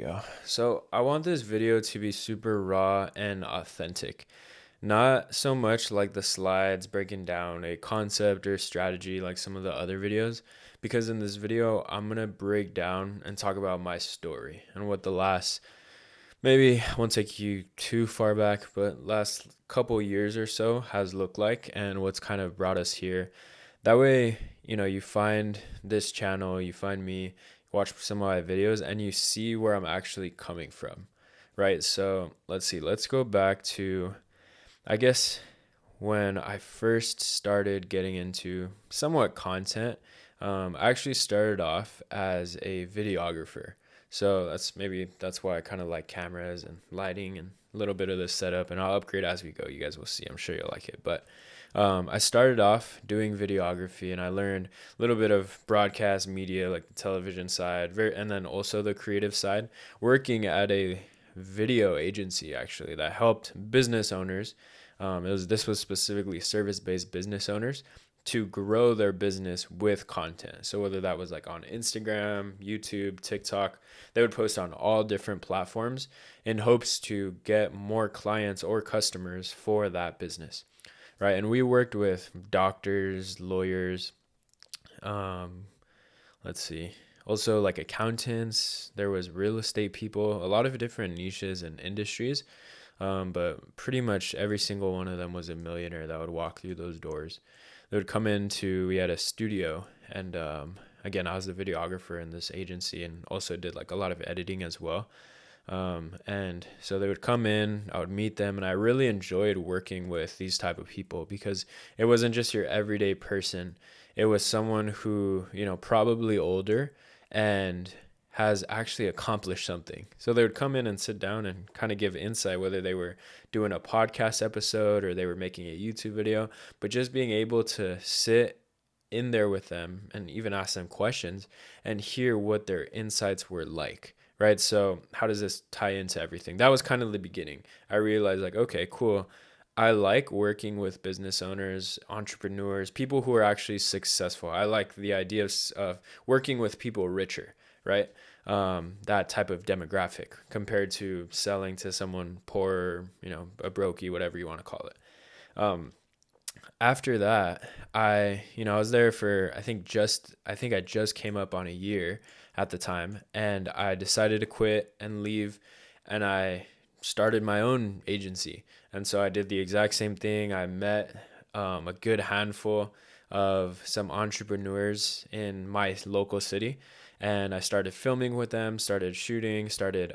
go. So I want this video to be super raw and authentic. Not so much like the slides breaking down a concept or strategy like some of the other videos, because in this video, I'm going to break down and talk about my story and what the last, maybe I won't take you too far back, but last couple years or so has looked like and what's kind of brought us here. That way, you find this channel, you find me, watch some of my videos, and you see where I'm actually coming from, right? So let's see, let's go back to, I guess, when I first started getting into somewhat content. I actually started off as a videographer. So that's why I kind of like cameras and lighting and a little bit of the setup, and I'll upgrade as we go. You guys will see. I'm sure you'll like it. But I started off doing videography, and I learned a little bit of broadcast media, like the television side, and then also the creative side, working at a video agency actually that helped business owners. This was specifically service-based business owners to grow their business with content. So whether that was like on Instagram, YouTube, TikTok, they would post on all different platforms in hopes to get more clients or customers for that business, right? And we worked with doctors, lawyers, um, let's see, also like accountants. There was real estate people, a lot of different niches and industries. But pretty much every single one of them was a millionaire that would walk through those doors. They would come into, we had a studio, and again, I was the videographer in this agency and also did like a lot of editing as well. And so they would come in, I would meet them, and I really enjoyed working with these type of people because it wasn't just your everyday person. It was someone who, probably older and has actually accomplished something. So they would come in and sit down and kind of give insight, whether they were doing a podcast episode or they were making a YouTube video, but just being able to sit in there with them and even ask them questions and hear what their insights were like. Right. So, how does this tie into everything? That was kind of the beginning. I realized, like, okay, cool. I like working with business owners, entrepreneurs, people who are actually successful. I like the idea of working with people richer, right? That type of demographic compared to selling to someone poor, a brokey, whatever you want to call it. Um, After that, I was there for, I think I just came up on a year at the time, and I decided to quit and leave, and I started my own agency. And so I did the exact same thing. I met a good handful of some entrepreneurs in my local city, and I started filming with them, started shooting, started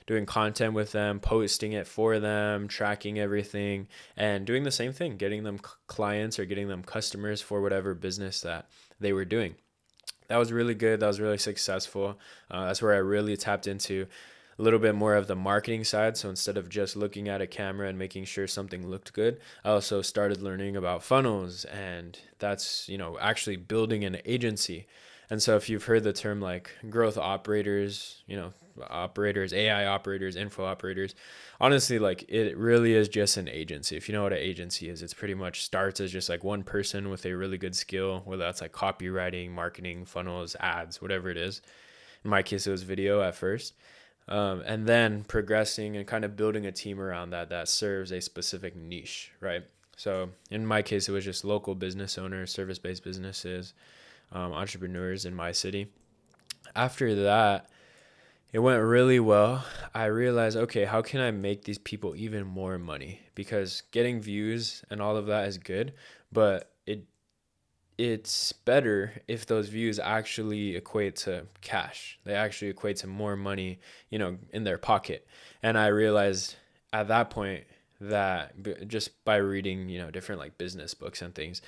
doing content with them, posting it for them, tracking everything, and doing the same thing, getting them clients or getting them customers for whatever business that they were doing. That was really good. That was really successful. That's where I really tapped into a little bit more of the marketing side. So instead of just looking at a camera and making sure something looked good, I also started learning about funnels, and that's, actually building an agency. And so if you've heard the term like growth operators, operators, AI operators, info operators, honestly, like it really is just an agency. If you know what an agency is, it's pretty much starts as just like one person with a really good skill, whether that's like copywriting, marketing, funnels, ads, whatever it is. In my case, it was video at first. And then progressing and kind of building a team around that serves a specific niche, right? So in my case, it was just local business owners, service-based businesses, entrepreneurs in my city. After that, it went really well. I realized, okay, how can I make these people even more money? Because getting views and all of that is good, but it's better if those views actually equate to cash. They actually equate to more money, in their pocket. And I realized at that point that just by reading, different like business books and things,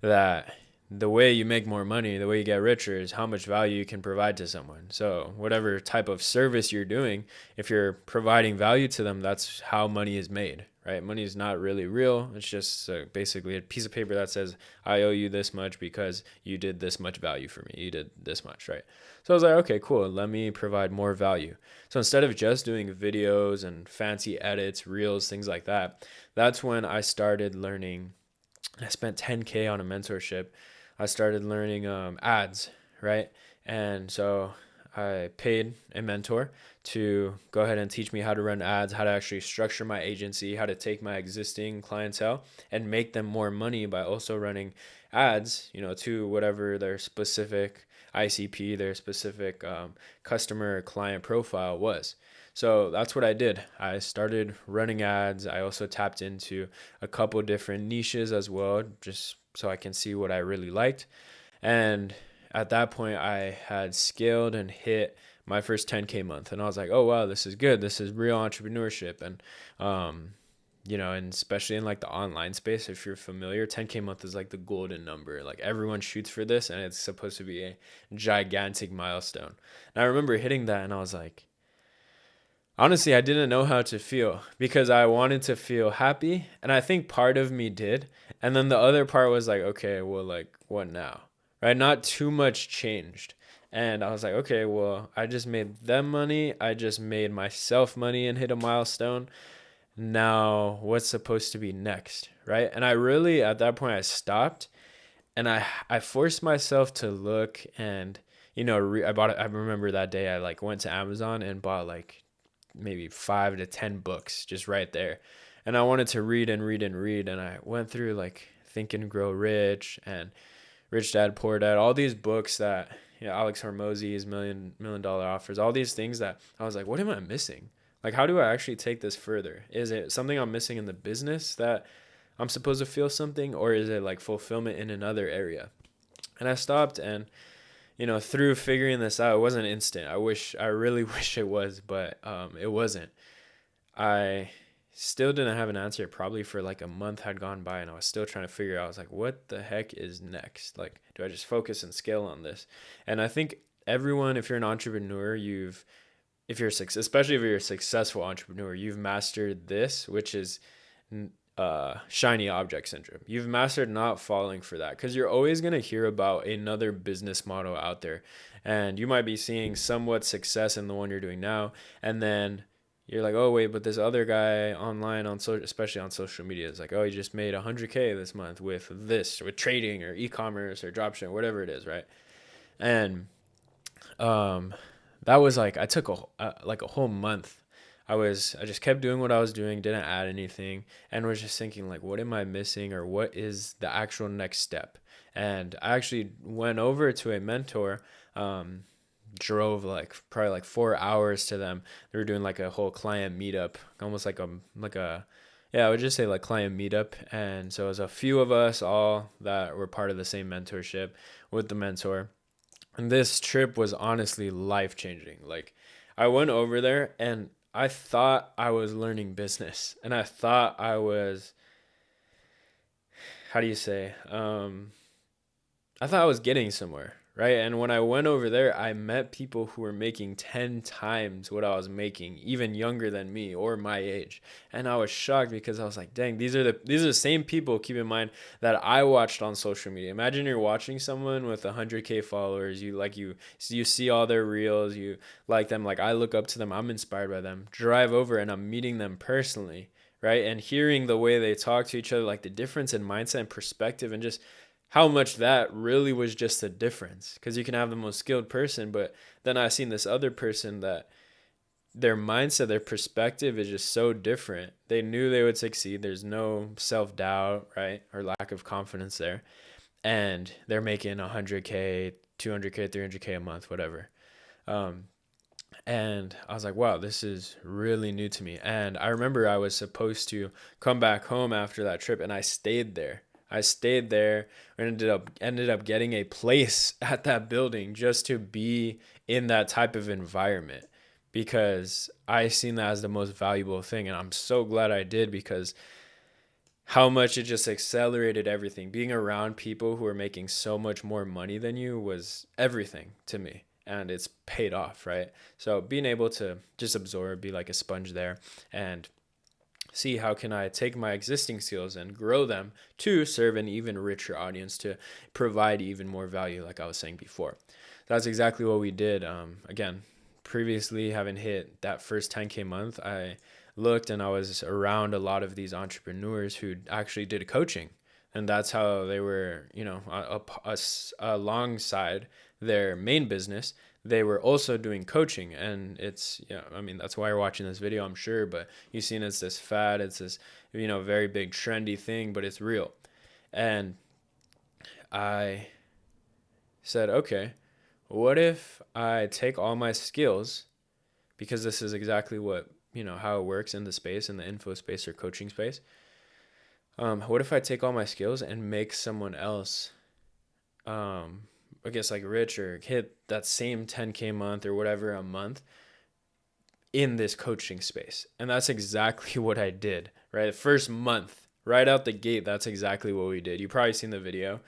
that the way you make more money, the way you get richer is how much value you can provide to someone. So whatever type of service you're doing, if you're providing value to them, that's how money is made, right? Money is not really real. It's just basically a piece of paper that says, I owe you this much because you did this much value for me. You did this much, right? So I was like, okay, cool. Let me provide more value. So instead of just doing videos and fancy edits, reels, things like that, that's when I started learning. I spent 10K on a mentorship. I started learning ads, right? And so I paid a mentor to go ahead and teach me how to run ads, how to actually structure my agency, how to take my existing clientele and make them more money by also running ads, to whatever their specific ICP, their specific customer or client profile was. So that's what I did. I started running ads. I also tapped into a couple different niches as well, just so I can see what I really liked. And at that point, I had scaled and hit my first 10K month. And I was like, oh, wow, this is good. This is real entrepreneurship. And, and especially in like the online space, if you're familiar, 10K month is like the golden number. Like everyone shoots for this and it's supposed to be a gigantic milestone. And I remember hitting that and I was like, honestly, I didn't know how to feel because I wanted to feel happy. And I think part of me did. And then the other part was like, okay, well, like, what now? Right? Not too much changed. And I was like, okay, well, I just made them money. I just made myself money and hit a milestone. Now, what's supposed to be next? Right? And I really, at that point, I stopped and I forced myself to look and, I bought it. I remember that day I like went to Amazon and bought like maybe 5 to 10 books just right there. And I wanted to read and read and read. And I went through like Think and Grow Rich and Rich Dad Poor Dad, all these books that, Alex Hormozy's Million Dollar Offers, all these things that I was like, what am I missing? Like, how do I actually take this further? Is it something I'm missing in the business that I'm supposed to feel something, or is it like fulfillment in another area? And I stopped and, through figuring this out, it wasn't instant. I really wish it was, but it wasn't. I still didn't have an answer probably for like a month had gone by and I was still trying to figure out. I was like, what the heck is next? Like, do I just focus and scale on this? And I think everyone, if you're an entrepreneur, especially if you're a successful entrepreneur, you've mastered this, which is shiny object syndrome. You've mastered not falling for that because you're always going to hear about another business model out there. And you might be seeing somewhat success in the one you're doing now. And then you're like, oh, wait, but this other guy online especially on social media is like, oh, he just made 100K this month with trading or e-commerce or dropshipping, whatever it is, right? And that was like, I took a whole month. I just kept doing what I was doing, didn't add anything, and was just thinking like, what am I missing or what is the actual next step? And I actually went over to a mentor, drove like probably like 4 hours to them. They were doing like a whole client meetup, almost I would just say like client meetup. And so it was a few of us all that were part of the same mentorship with the mentor. And this trip was honestly life changing. Like I went over there and I thought I was learning business and I thought I was, how do you say? I thought I was getting somewhere, right? And when I went over there, I met people who were making 10 times what I was making, even younger than me or my age. And I was shocked because I was like, dang, these are the same people, keep in mind, that I watched on social media. Imagine you're watching someone with 100K followers, you see all their reels, you like them, like I look up to them, I'm inspired by them. Drive over and I'm meeting them personally, right? And hearing the way they talk to each other, like the difference in mindset and perspective and just how much that really was just a difference, because you can have the most skilled person, but then I seen this other person that their mindset, their perspective is just so different. They knew they would succeed. There's no self-doubt, right? Or lack of confidence there. And they're making 100K, 200K, 300K a month, whatever. And I was like, wow, this is really new to me. And I remember I was supposed to come back home after that trip and I stayed there. And ended up getting a place at that building just to be in that type of environment because I seen that as the most valuable thing. And I'm so glad I did because how much it just accelerated everything. Being around people who are making so much more money than you was everything to me. And it's paid off, right? So being able to just absorb, be like a sponge there and see how can I take my existing skills and grow them to serve an even richer audience, to provide even more value, like I was saying before. That's exactly what we did. Again, previously having hit that first 10K month, I looked and I was around a lot of these entrepreneurs who actually did coaching. And that's how they were, alongside their main business, they were also doing coaching. And it's, yeah, I mean, that's why you're watching this video, I'm sure, but you've seen it's this fad, it's this, very big trendy thing, but it's real. And I said, okay, what if I take all my skills, because this is exactly what, how it works in the space, in the info space or coaching space. What if I take all my skills and make someone else, I guess like rich, or hit that same 10K a month or whatever a month in this coaching space? And that's exactly what I did, right? The first month, right out the gate, that's exactly what we did. You probably seen the video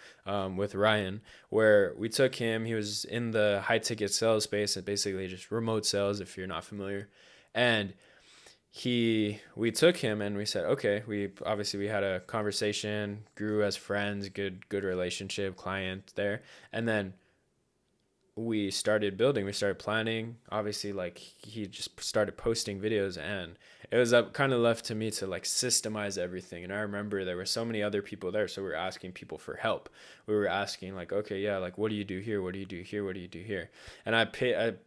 with Ryan, where we took him. He was in the high ticket sales space, and basically just remote sales, if you're not familiar. And we took him and we said, okay, we had a conversation, grew as friends, good relationship, client there. And then we started building, we started planning. Obviously, like, he just started posting videos, and it was up kind of left to me to like systemize everything. And I remember there were so many other people there, so we were asking people for help. We were asking like, okay, yeah, like, what do you do here, what do you do here, what do you do here? And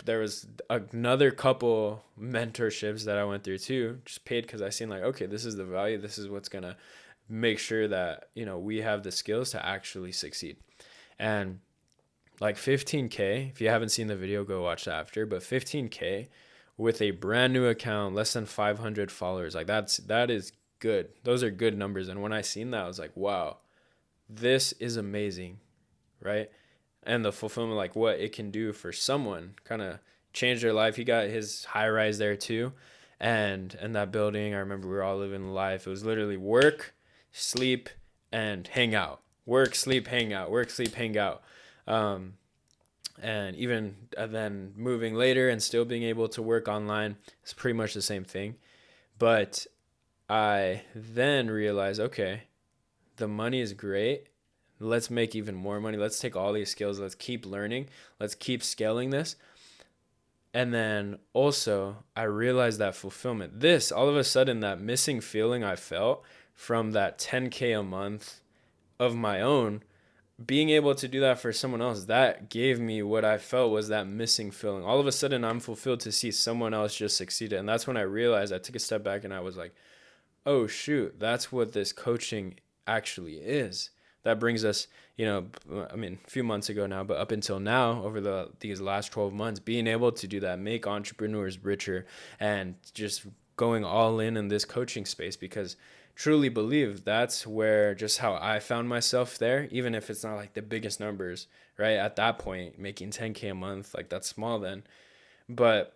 there was another couple mentorships that I went through too, just paid, because I seen like, okay, this is the value, this is what's gonna make sure that we have the skills to actually succeed. And like 15K, if you haven't seen the video, go watch that after, but 15K with a brand new account, less than 500 followers, like that is good. Those are good numbers. And when I seen that, I was like, wow, this is amazing, right? And the fulfillment, like what it can do for someone, kind of changed their life. He got his high rise there too. And that building, I remember we were all living life. It was literally work, sleep, and hang out. Work, sleep, hang out. Work, sleep, hang out. And even then moving later and still being able to work online, it's pretty much the same thing. But I then realized, okay, the money is great. Let's make even more money. Let's take all these skills. Let's keep learning. Let's keep scaling this. And then also I realized that fulfillment, all of a sudden, that missing feeling I felt from that 10K a month of my own, being able to do that for someone else, that gave me what I felt was that missing feeling. All of a sudden, I'm fulfilled to see someone else just succeeded. And that's when I realized, I took a step back and I was like, oh, shoot, that's what this coaching actually is. That brings us, I mean, a few months ago now, but up until now, over these last 12 months, being able to do that, make entrepreneurs richer, and just going all in this coaching space, because truly believe that's where, just how I found myself there, even if it's not like the biggest numbers, right? At that point, making 10K a month, like, that's small then. But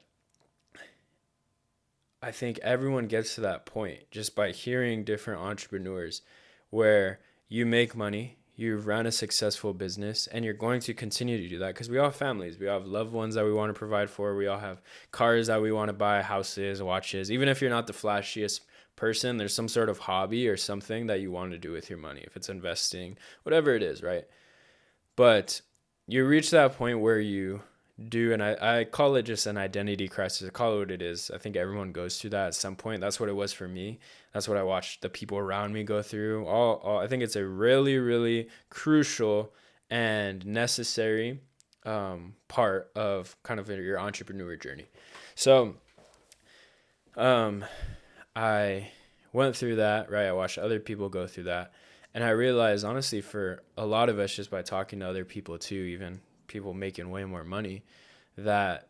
I think everyone gets to that point just by hearing different entrepreneurs, where you make money, you run a successful business, and you're going to continue to do that, because we all have families, we all have loved ones that we want to provide for, we all have cars that we want to buy, houses, watches. Even if you're not the flashiest person, there's some sort of hobby or something that you want to do with your money, if it's investing, whatever it is, right? But you reach that point where you do, and I call it just an identity crisis. I call it what it is. I think everyone goes through that at some point. That's what it was for me. That's what I watched the people around me go through. I think it's a really, really crucial and necessary part of kind of your entrepreneur journey. So I went through that, right? I watched other people go through that. And I realized, honestly, for a lot of us, just by talking to other people too, even people making way more money, that's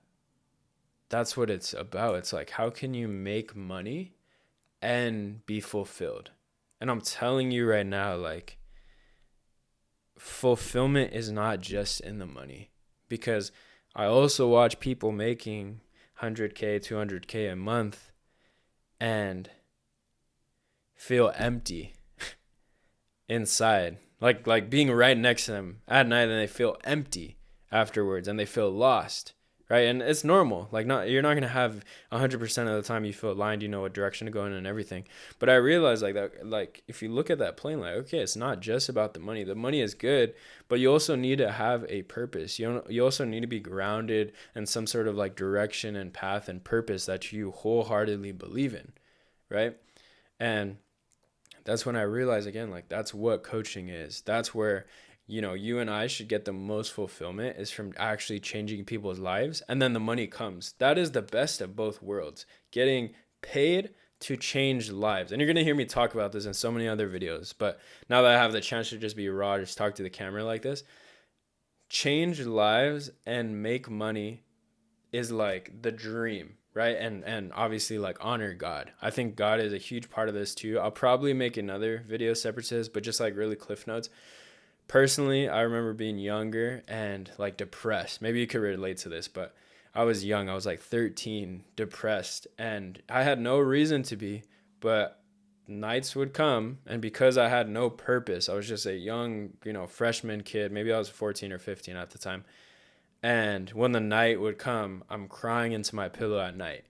what it's about. It's like, how can you make money and be fulfilled? And I'm telling you right now, like, fulfillment is not just in the money, because I also watch people making 100K, 200K a month and feel empty inside, like being right next to them at night, and they feel empty afterwards, and they feel lost, right? And it's normal. Like, you're not gonna have 100% of the time you feel aligned, you know what direction to go in and everything. But I realized, like, that, like, if you look at that plane, like, okay, it's not just about the money. The money is good, but you also need to have a purpose. You also need to be grounded in some sort of like direction and path and purpose that you wholeheartedly believe in, right? And that's when I realized, again, like, that's what coaching is. That's where you and I should get the most fulfillment is from actually changing people's lives, and then the money comes. That is the best of both worlds. Getting paid to change lives. And you're going to hear me talk about this in so many other videos, but now that I have the chance to just be raw, just talk to the camera like this, change lives and make money is like the dream, right? And obviously like honor God. I think God is a huge part of this too. I'll probably make another video separate to this, but just like really cliff notes. Personally, I remember being younger and like depressed. Maybe you could relate to this, but I was young. I was like 13, depressed, and I had no reason to be, but nights would come, and because I had no purpose, I was just a young, freshman kid. Maybe I was 14 or 15 at the time. And when the night would come, I'm crying into my pillow at night,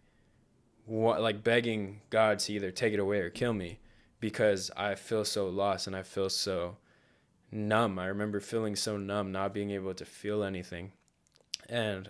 like begging God to either take it away or kill me because I feel so lost and I feel so numb. I remember feeling so numb, not being able to feel anything. And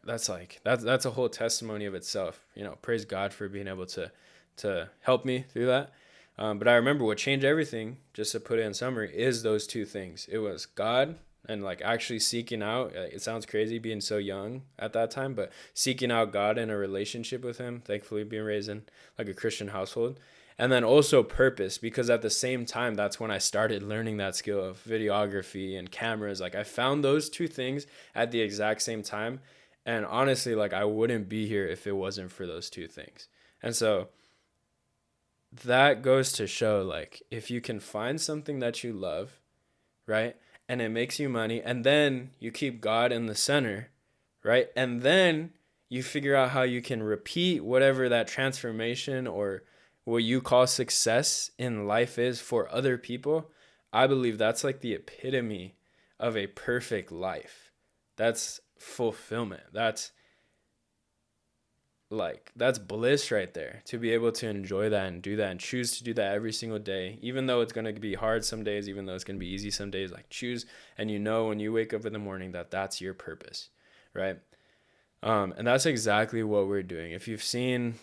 that's a whole testimony of itself. Praise God for being able to help me through that. But I remember what changed everything, just to put it in summary, is those two things. It was God and like actually seeking out. It sounds crazy being so young at that time, but seeking out God in a relationship with Him. Thankfully, being raised in like a Christian household. And then also purpose, because at the same time, that's when I started learning that skill of videography and cameras. Like I found those two things at the exact same time. And honestly, like I wouldn't be here if it wasn't for those two things. And so that goes to show, like, if you can find something that you love, right? And it makes you money, and then you keep God in the center, right? And then you figure out how you can repeat whatever that transformation or what you call success in life is for other people. I believe that's like the epitome of a perfect life. That's fulfillment. That's bliss right there, to be able to enjoy that and do that and choose to do that every single day, even though it's going to be hard some days, even though it's going to be easy some days. Like choose, and when you wake up in the morning that that's your purpose, right? And that's exactly what we're doing. If you've seen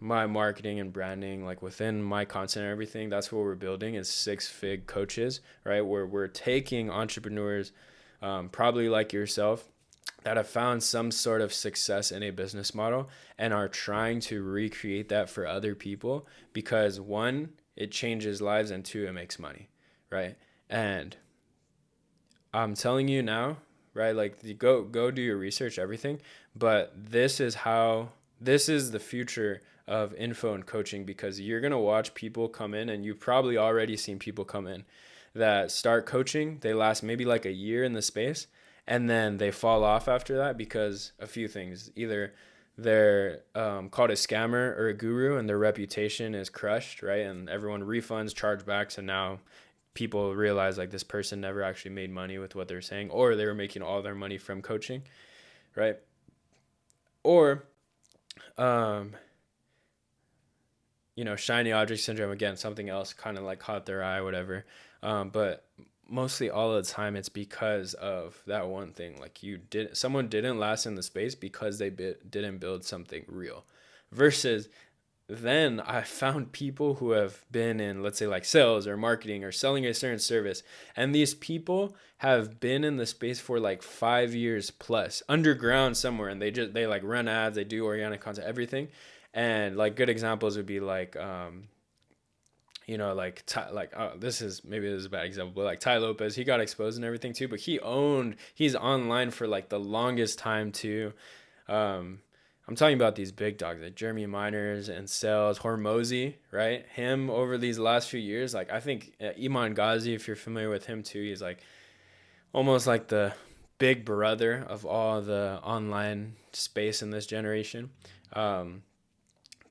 my marketing and branding, like within my content and everything, that's what we're building is 6 Fig Coaches, right? Where we're taking entrepreneurs, probably like yourself, that have found some sort of success in a business model and are trying to recreate that for other people, because one, it changes lives, and two, it makes money, right? And I'm telling you now, right? Like go do your research, everything, but this is the future of info and coaching, because you're going to watch people come in, and you've probably already seen people come in that start coaching. They last maybe like a year in the space, and then they fall off after that because a few things. Either they're called a scammer or a guru, and their reputation is crushed, right? And everyone refunds, chargebacks, and now people realize like this person never actually made money with what they're saying, or they were making all their money from coaching, right? Or shiny object syndrome, again, something else kind of like caught their eye, whatever. But mostly all of the time it's because of that one thing. Like someone didn't last in the space because they didn't build something real. Versus then I found people who have been in, let's say, like sales or marketing or selling a certain service, and these people have been in the space for like 5 years plus, underground somewhere, and they like run ads, they do organic content, everything. And like good examples would be like this is a bad example, but like Tai Lopez, he got exposed and everything too, but he's online for like the longest time too. I'm talking about these big dogs like Jeremy Miners and Sales, Hormozy, right? Him over these last few years, like I think Iman Ghazi, if you're familiar with him too, he's like almost like the big brother of all the online space in this generation.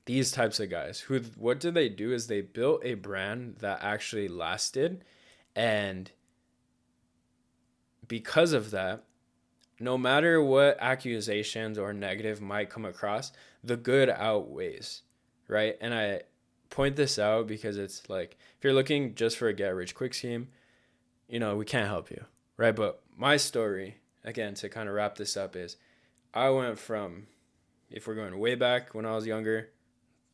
These types of guys, what did they do is they built a brand that actually lasted, and because of that, no matter what accusations or negative might come across, the good outweighs, right? And I point this out because it's like, if you're looking just for a get rich quick scheme, we can't help you, right? But my story, again, to kind of wrap this up, is I went from, if we're going way back when I was younger,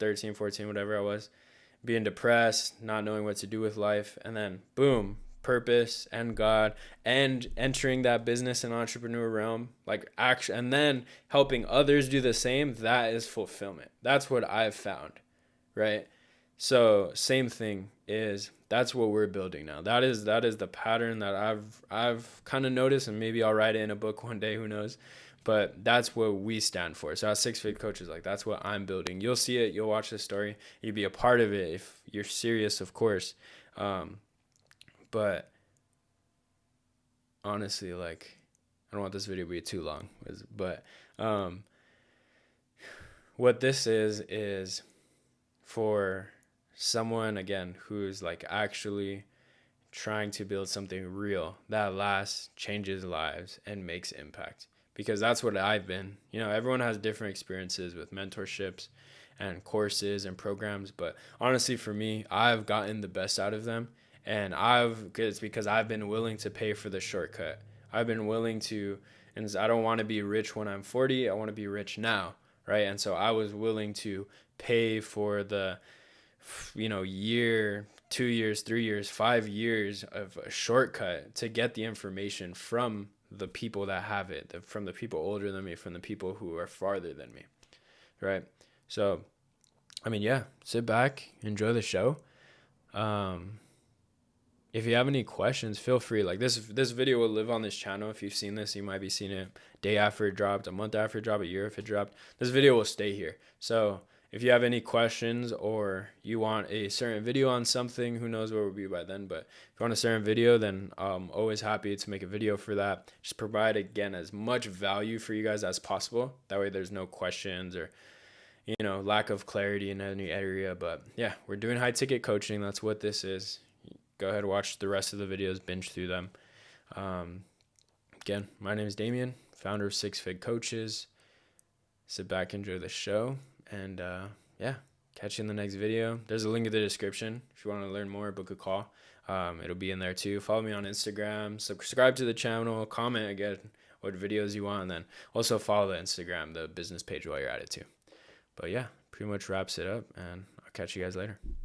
13, 14, whatever I was, being depressed, not knowing what to do with life, and then boom, purpose and God and entering that business and entrepreneur realm, like action, and then helping others do the same, that is fulfillment. That's what I've found, right? So same thing is that's what we're building now. That is the pattern that I've kind of noticed, and maybe I'll write it in a book one day, who knows. But that's what we stand for. So as Six Fig Coaches, like that's what I'm building. You'll see it, you'll watch the story, you'll be a part of it if you're serious, of course. But honestly, like I don't want this video to be too long, but what this is for someone again who's like actually trying to build something real that lasts, changes lives, and makes impact. Because that's what I've been. You know, everyone has different experiences with mentorships and courses and programs, but honestly, for me, I've gotten the best out of them, and it's because I've been willing to pay for the shortcut. I've been willing to, and I don't want to be rich when I'm 40. I want to be rich now, right? And so I was willing to pay for the, year, 2 years, 3 years, 5 years of a shortcut to get the information from the people that have it, from the people older than me, from the people who are farther than me, right? So, I mean, yeah, sit back, enjoy the show. If you have any questions, feel free. Like this video will live on this channel. If you've seen this, you might be seeing it day after it dropped, a month after it dropped, a year if it dropped. This video will stay here. So if you have any questions or you want a certain video on something, who knows where we'll be by then. But if you want a certain video, then I'm always happy to make a video for that. Just provide, again, as much value for you guys as possible. That way there's no questions or, lack of clarity in any area. But yeah, we're doing high ticket coaching. That's what this is. Go ahead and watch the rest of the videos, binge through them. Again, my name is Damien, founder of Six Fig Coaches. Sit back, enjoy the show. And yeah, catch you in the next video. There's a link in the description if you want to learn more, book a call. It'll be in there too. Follow me on Instagram, subscribe to the channel, comment again what videos you want, and then also follow the Instagram, the business page while you're at it too. But yeah, pretty much wraps it up, and I'll catch you guys later.